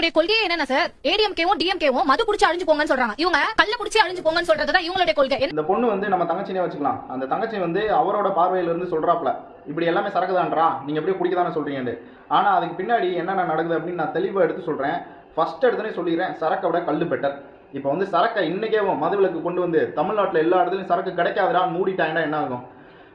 இவங்களுடைய கொள்கையே என்னன்னா சார், ஏடிஎம்கேவும் டிஎம்கேவும் மது குடிச்சு அழிஞ்சு போங்கன்னு சொல்றாங்க. இவங்க கள்ள குடிச்சு அழிஞ்சு போங்கன்னு சொல்றதுதான் இவங்களுடைய கொள்கை. இந்த பொண்ணு வந்து நம்ம தங்கச்சினே வச்சுக்கலாம். அந்த தங்கச்சி வந்து அவரோட பார்வையில இருந்து சொல்றாப்ல, இப்படி எல்லாமே சரக்குதான்றா, நீங்க எப்படி குடிக்கதானே சொல்றீங்க. ஆனா அதுக்கு பின்னாடி என்னென்ன நடக்குது அப்படின்னு நான் தெளிவா எடுத்து சொல்றேன். ஃபர்ஸ்ட் எடுத்துனே சொல்லிடுறேன், சரக்கை விட கல்லு பெட்டர். இப்போ வந்து சரக்கை இன்னைக்கே மதுவிலக்கு கொண்டு வந்து தமிழ்நாட்டில் எல்லா இடத்துலையும் சரக்கு கிடைக்காதுடான்னு மூடிட்டாங்கன்னா என்ன ஆகும்?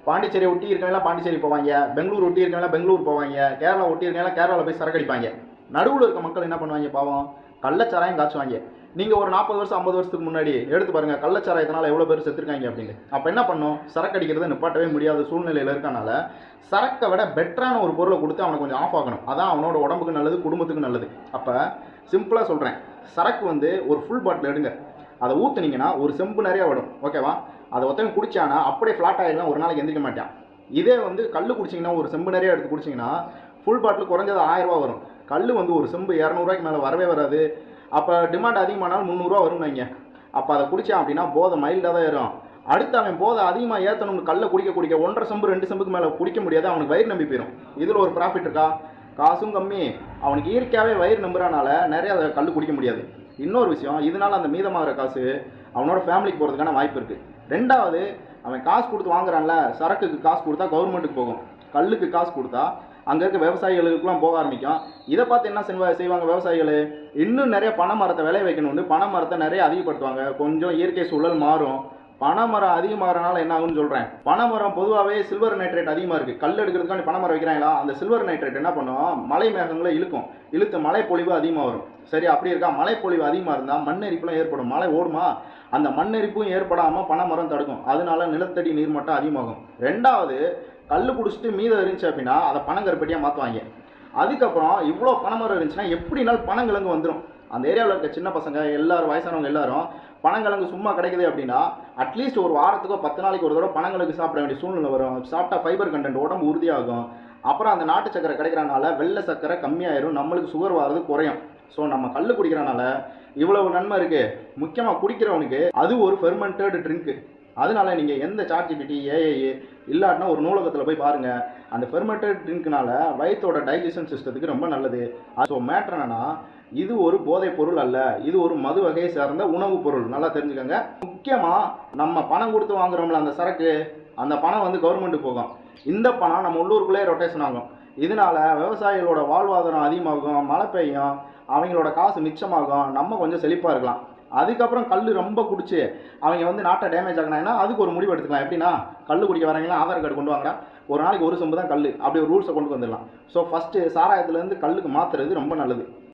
பாண்டிச்சேரி ஒட்டி இருக்கவங்க பாண்டிச்சேரி போவாங்க, பெங்களூர் ஒட்டி இருக்கவங்க பெங்களூர் போவாங்க, கேரளா ஒட்டி இருக்கவங்க கேரளாவில் போய் சரக்கு அடிப்பாங்க. நடுவில் இருக்க மக்கள் என்ன பண்ணுவாங்க? பாவம், கள்ளச்சாராயம் காய்ச்சுவாங்க. நீங்கள் ஒரு 40 வருஷம் 50 வருஷத்துக்கு முன்னாடி எடுத்து பாருங்க, கள்ளச்சாராயத்தினால எவ்வளோ பேர் செத்துருக்காங்க அப்படின்னு. அப்போ என்ன பண்ணும்? சரக்கு அடிக்கிறத நிப்பாட்டவே முடியாத சூழ்நிலையில் இருக்கனால சரக்கை விட பெட்டரான ஒரு பொருளை கொடுத்து அவனை கொஞ்சம் ஆஃப் ஆகணும். அதான் அவனோட உடம்புக்கு நல்லது, குடும்பத்துக்கு நல்லது. அப்போ சிம்பிளாக சொல்கிறேன், சரக்கு வந்து ஒரு ஃபுல் பாட்டில் எடுங்க, அதை ஊற்றுனீங்கன்னா ஒரு செம்பு நிறையா விடும், ஓகேவா? அதை ஒருத்தவங்க குடிச்சானா அப்படியே ஃப்ளாட் ஆகிடும், ஒரு நாளைக்கு எந்திரிக்க மாட்டான். இதே வந்து கல் குடிச்சிங்கன்னா ஒரு செம்பு நிறையா எடுத்து குடிச்சிங்கன்னா ஃபுல் பாட்டில் குறைஞ்சது 1000 ரூபா வரும். கல் வந்து ஒரு செம்பு 200 ரூபாய்க்கு மேலே வரவே வராது. அப்போ டிமாண்ட் அதிகமானாலும் 300 ரூபா வரும் வைங்க. அப்போ அதை குடித்தான் அப்படின்னா போதை மைல்டாக தான் ஏறும். அடுத்து அவன் போதை அதிகமாக ஏற்றணும்னு கல்லை குடிக்க 1.5 செம்பு 2 செம்புக்கு மேலே குடிக்க முடியாது, அவனுக்கு வயிறு நம்பி போயிடும். இதில் ஒரு ப்ராஃபிட் இருக்கா? காசும் கம்மி, அவனுக்கு இயற்கையாகவே வயிறு நம்புறனால நிறைய அதை கல் குடிக்க முடியாது. இன்னொரு விஷயம், இதனால் அந்த மீதமாகிற காசு அவனோட ஃபேமிலிக்கு போகிறதுக்கான வாய்ப்பு இருக்குது. ரெண்டாவது, அவன் காசு கொடுத்து வாங்குறான்ல, சரக்குக்கு காசு கொடுத்தா கவர்மெண்ட்டுக்கு போகும், கல்லுக்கு காசு கொடுத்தா அங்கே இருக்க விவசாயிகளுக்குலாம் போக ஆரம்பிக்கும். இதை பார்த்து என்ன செய்வாங்க விவசாயிகள்? இன்னும் நிறைய பனை மரத்தை விளைய வைக்கணும்னு பனை மரத்தை நிறைய அதிகப்படுத்துவாங்க. கொஞ்சம் இயற்கை சூழல் மாறும். பனை மரம் அதிகமாகறனால என்ன ஆகும்னு சொல்கிறேன். பனை மரம் பொதுவாகவே சில்வர் நைட்ரேட் அதிகமாக இருக்குது. கல் எடுக்கிறதுக்காண்டி பனை மரம் வைக்கிறாங்களா, அந்த சில்வர் நைட்ரேட் என்ன பண்ணும்? மலை மேகங்களை இழுத்து மழை பொழிவு அதிகமாக வரும். சரி, அப்படி இருக்கா? மழை பொழிவு அதிகமாக இருந்தால் மண்ணெரிப்புலாம் ஏற்படும். மழை ஓடுமா? அந்த மண்ணெரிப்பும் ஏற்படாமல் பனை மரம் தடுக்கும். அதனால நிலத்தடி நீர்மட்டம் அதிகமாகும். ரெண்டாவது, கல் குடிச்சிட்டு மீதம் இருந்துச்சு அப்படின்னா அதை பனங்கருப்பட்டியாக மாற்றுவாங்க. அதுக்கப்புறம் இவ்வளோ பனைமரம் இருந்துச்சுன்னா எப்படினாலும் பனங்கிழங்கு வந்துடும். அந்த ஏரியாவில் இருக்க சின்ன பசங்க எல்லாரும், வயசானவங்க எல்லாரும் பனங்கிழங்கு சும்மா கிடைக்குது அப்படின்னா அட்லீஸ்ட் ஒரு வாரத்துக்கோ 10 நாளைக்கு ஒரு தடவை பனங்கிழங்கு சாப்பிட வேண்டிய சூழ்நிலை வரும். சாப்பிட்டா ஃபைபர் கண்டென்ட் உடம்பு உறுதியாகும். அப்புறம் அந்த நாட்டு சக்கரை கிடைக்கிறனால வெள்ளை சக்கரை கம்மியாயிரும், நம்மளுக்கு சுகர் வர்றது குறையும். ஸோ நம்ம கல் குடிக்கிறனால இவ்வளவு நன்மை இருக்குது. முக்கியமாக குடிக்கிறவனுக்கு அது ஒரு ஃபெர்மெண்டட் ட்ரிங்க்கு. அதனால நீங்கள் எந்த ChatGPT AI இல்லாட்டினா ஒரு நூலகத்தில் போய் பாருங்கள். அந்த ஃபெர்மெண்டட் ட்ரிங்க்னால வயிற்றோட டைஜஷன் சிஸ்டத்துக்கு ரொம்ப நல்லது. ஸோ மேட்ரு என்னன்னா, இது ஒரு போதைப் பொருள் அல்ல, இது ஒரு மது வகையை சார்ந்த உணவுப் பொருள். நல்லா தெரிஞ்சுக்கோங்க. முக்கியமாக நம்ம பணம் கொடுத்து வாங்குறோம்ல அந்த சரக்கு, அந்த பணம் வந்து கவர்மெண்ட்டுக்கு போகும். இந்த பணம் நம்ம உள்ளூருக்குள்ளே ரொட்டேஷன் ஆகும். இதனால விவசாயிகளோட வாழ்வாதாரம் அதிகமாகும், மழை பெய்யும், அவங்களோட காசு மிச்சமாகும், நம்ம கொஞ்சம் செழிப்பாக இருக்கலாம். அதுக்கப்புறம் கல் ரொம்ப குடிச்சு அவங்க வந்து நாட்டை டேமேஜ் ஆகினாங்கன்னா அதுக்கு ஒரு முடிவு எடுத்துக்கலாம். எப்படின்னா, கல் குடிக்க வரவங்களாம் ஆதார் கார்டு கொண்டு வாங்கடா, ஒரு நாளைக்கு ஒரு செம்பு தான் கல், அப்படி ஒரு ரூல்ஸை கொண்டு வந்துடலாம். ஸோ ஃபஸ்ட்டு சாராயத்துலேருந்து கல்லுக்கு மாற்றுறது ரொம்ப நல்லது.